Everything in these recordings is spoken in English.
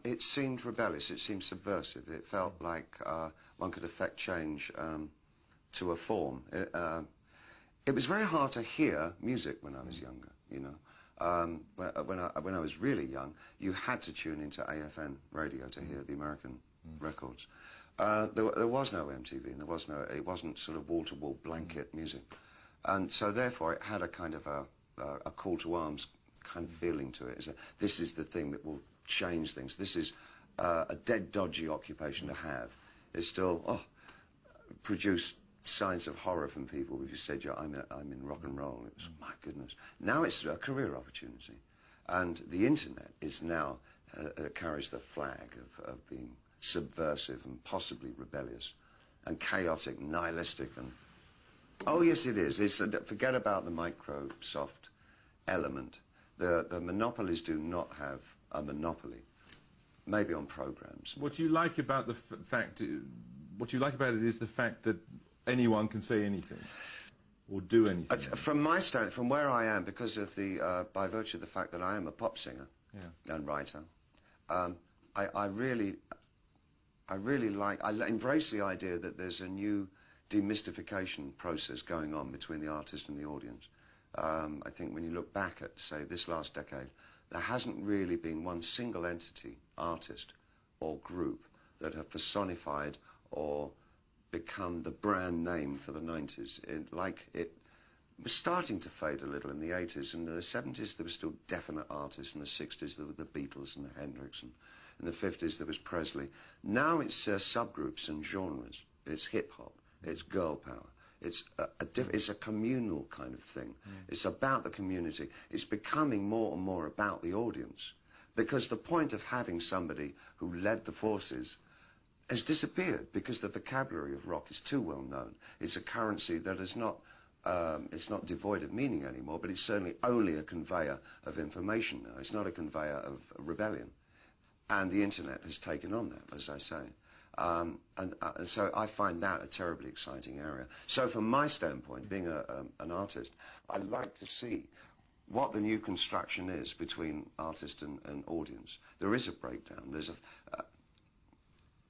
It seemed rebellious, it seemed subversive. It felt like one could affect change to a form. It was very hard to hear music when I was younger, you know. When I was really young, you had to tune into AFN radio to hear the American records. There was no MTV, and it wasn't sort of wall-to-wall blanket music. And so therefore it had a kind of a call to arms kind of feeling to it. This is the thing that will change things. This is a dead, dodgy occupation to have. It still produced signs of horror from people if you said, yeah, I'm in rock and roll. It was, my goodness. Now it's a career opportunity. And the internet is now, carries the flag of being subversive and possibly rebellious and chaotic, nihilistic and... Oh, yes, it is. Forget about the Microsoft element. The monopolies do not have a monopoly, maybe on programs. What you like about the what you like about it is the fact that anyone can say anything or do anything. From my stand, from where I am, because of by virtue of the fact that I am a pop singer and writer, I really like, I embrace the idea that there's a new demystification process going on between the artist and the audience. I think when you look back at, say, this last decade, there hasn't really been one single entity, artist or group, that have personified or become the brand name for the 90s. It was starting to fade a little in the 80s, and in the 70s there were still definite artists, in the 60s there were the Beatles and the Hendrix, and in the 50s there was Presley. Now it's subgroups and genres. It's hip-hop, it's girl power, it's a communal kind of thing. It's about the community. It's becoming more and more about the audience, because the point of having somebody who led the forces has disappeared, because the vocabulary of rock is too well known. It's a currency that is not, it's not devoid of meaning anymore, but it's certainly only a conveyor of information now. It's not a conveyor of rebellion. And the internet has taken on that, as I say. And so I find that a terribly exciting area. So from my standpoint, being an artist, I like to see what the new construction is between artist and audience. There is a breakdown. There's a...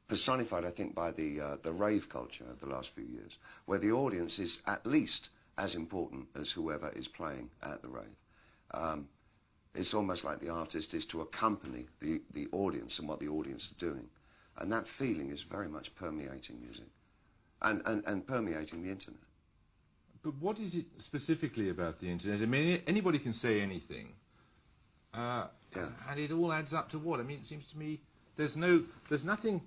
personified, I think, by the rave culture of the last few years, where the audience is at least as important as whoever is playing at the rave. It's almost like the artist is to accompany the audience and what the audience are doing. And that feeling is very much permeating music and permeating the internet. But what is it specifically about the internet? I mean, anybody can say anything. And it all adds up to what? I mean, it seems to me there's nothing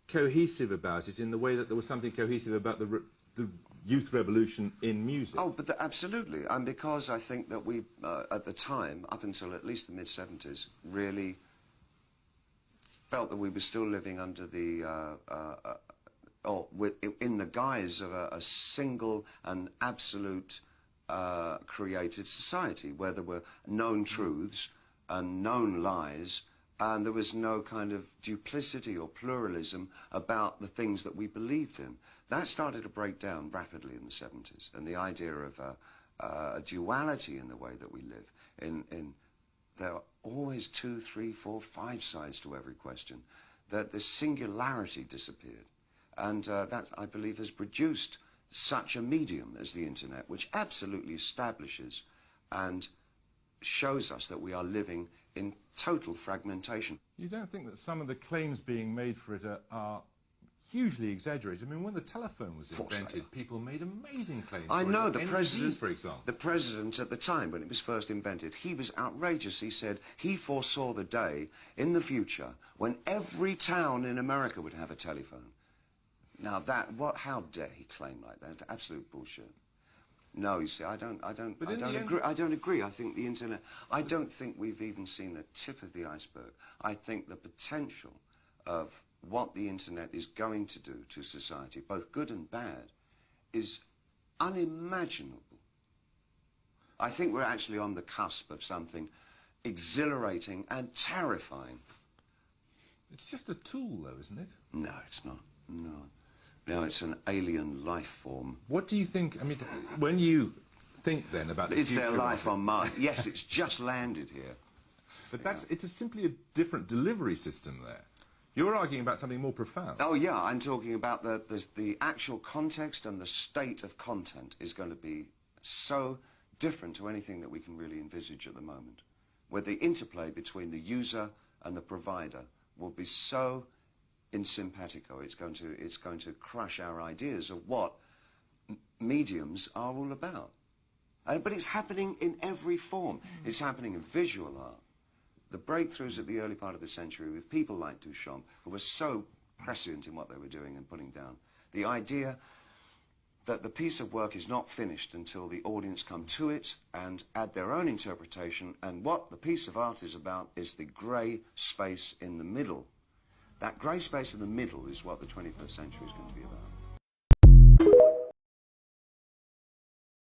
cohesive about it in the way that there was something cohesive about the youth revolution in music. Oh, but absolutely. And because I think that we, at the time, up until at least the mid-70s, really felt that we were still living under the, in the guise of a single and absolute created society, where there were known truths and known lies, and there was no kind of duplicity or pluralism about the things that we believed in. That started to break down rapidly in the 70s, and the idea of a duality in the way that we live. There are always 2, 3, 4, 5 sides to every question. That the singularity disappeared, and that, I believe, has produced such a medium as the internet, which absolutely establishes and shows us that we are living in total fragmentation. You don't think that some of the claims being made for it are hugely exaggerated? I mean, when the telephone was invented, people made amazing claims. I know, the president, for example. The president at the time, when it was first invented, he was outrageous. He said he foresaw the day in the future when every town in America would have a telephone. Now how dare he claim like that? Absolute bullshit. No, you see, I don't agree. I think the internet, I don't think we've even seen the tip of the iceberg. I think the potential of what the internet is going to do to society, both good and bad, is unimaginable. I think we're actually on the cusp of something exhilarating and terrifying. It's just a tool, though, isn't it? No, it's not. No. No, it's an alien life form. What do you think, I mean, when you think then about the future... Is there life on Mars? Yes, it's just landed here. But it's simply a different delivery system there. You're arguing about something more profound. Oh, yeah, I'm talking about the actual context and the state of content is going to be so different to anything that we can really envisage at the moment, where the interplay between the user and the provider will be so in simpatico. It's going to crush our ideas of what mediums are all about. But it's happening in every form. It's happening in visual art. The breakthroughs at the early part of the century with people like Duchamp, who were so prescient in what they were doing and putting down. The idea that the piece of work is not finished until the audience come to it and add their own interpretation, and what the piece of art is about is the grey space in the middle. That grey space in the middle is what the 21st century is going to be about.